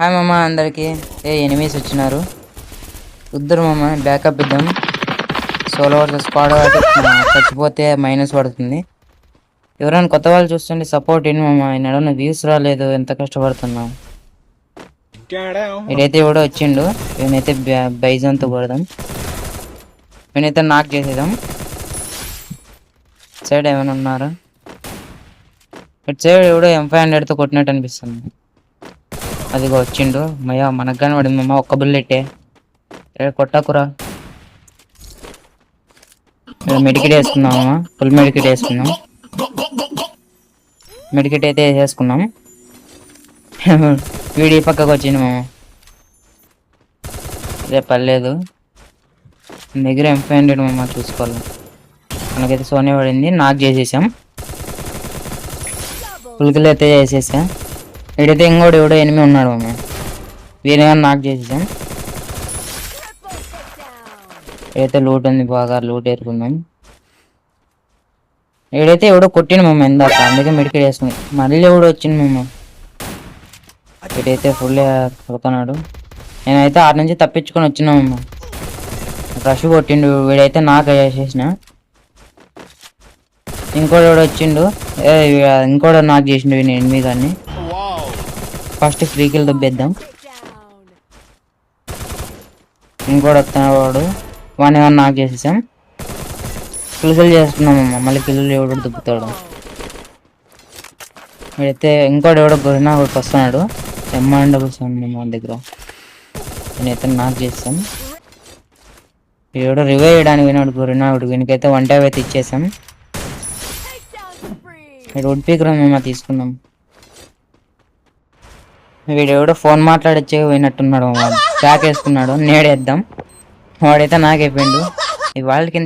Hi మామ అందరికి. Enemies వచ్చినారు. ఇద్దరు మామ బ్యాకప్ ఇద్దాం. సోలో వర్సెస్ స్క్వాడ్ చచ్చిపోతే మైనస్ పడుతుంది. ఎవరైనా కొత్త వాళ్ళు చూస్తుంటే సపోర్ట్ ఇన్ మామ. ఆయన వ్యూస్ రాలేదు, ఎంత కష్టపడుతున్నాం. ఇదైతే ఎవడో వచ్చిండు. ఈయనైతే బైజాన్తో కొడదాం. ఈయనైతే నాక్ చేసేద్దాం. సైడ్ ఏమైనా ఉన్నారా? ఇటు సైడ్ ఎవడో M500తో కొట్టినట్టు అనిపిస్తుంది. అదిగో వచ్చిండు. మయ్యా మనకు కానీ పడింది మమ్మ. ఒక్క బుల్లెట్టే కొట్టాకురా. మెడికెట్ వేసుకుందామమ్మా. ఫుల్ మెడికెట్ వేసుకుందాం. మెడికెట్ అయితే వేసేసుకున్నాం. వీడి పక్కకు వచ్చింది మామ. అదే పర్లేదు. దగ్గర M500 మమ్మ చూసుకోవాలి. మనకైతే సోనే పడింది. నాక్ చేసేసాం. పులికలు అయితే వేసేసా. వీడైతే ఇంకోటి ఎవడో ఎనిమిది ఉన్నాడు మమ్మ. వీరే నాక్ చేసేసాం. అయితే లూట్ ఉంది, బాగా లూట్ ఏరుకుందాం. వీడైతే ఎవడో కొట్టిండు మమ్మ ఇందాక, అందుకే మెడికెట్ వేసుకుని. మళ్ళీ ఎవడో వచ్చింది మమ్మ. వీడైతే ఫుల్ కొడుతున్నాడు. నేనైతే ఆడ నుంచి తప్పించుకొని వచ్చినామమ్మ. రష్ కొట్టిండు. వీడైతే నాకు వేసేసిన. ఇంకోటి ఎవడో వచ్చిండు. ఇంకోటి నాకు చేసిండు వీడిని ఎనిమిది కానీ. ఫస్ట్ ఫ్రీకిల్ దొబ్బేద్దాం. ఇంకోటి వస్తున్నాడు వాడు. వాడిని ఏమన్నా నాకు చేసేసాం. కిల్లులు చేస్తున్నామమ్మ. మళ్ళీ కిల్లులు ఎవడో దుబ్బుతాడు. వీడైతే ఇంకోటి ఎవడో గొరినా ఒకటి వస్తున్నాడు. M&7 మన దగ్గర. నేనైతే నాకు చేసాం. ఎవడో రివైవ్ చేయడానికి వినాడు గొరినా. వీనికైతే 1 ట్యాబ్ అయితే ఇచ్చేసాం. వీడు వుడ్ పీకర్ మేము తీసుకున్నాం. వీడెవడో ఫోన్ మాట్లాడొచ్చే పోయినట్టున్నాడు. ప్యాక్ వేసుకున్నాడు. నేడేద్దాం. వాడైతే నాకైపోయిండు. ఈ వాళ్ళకి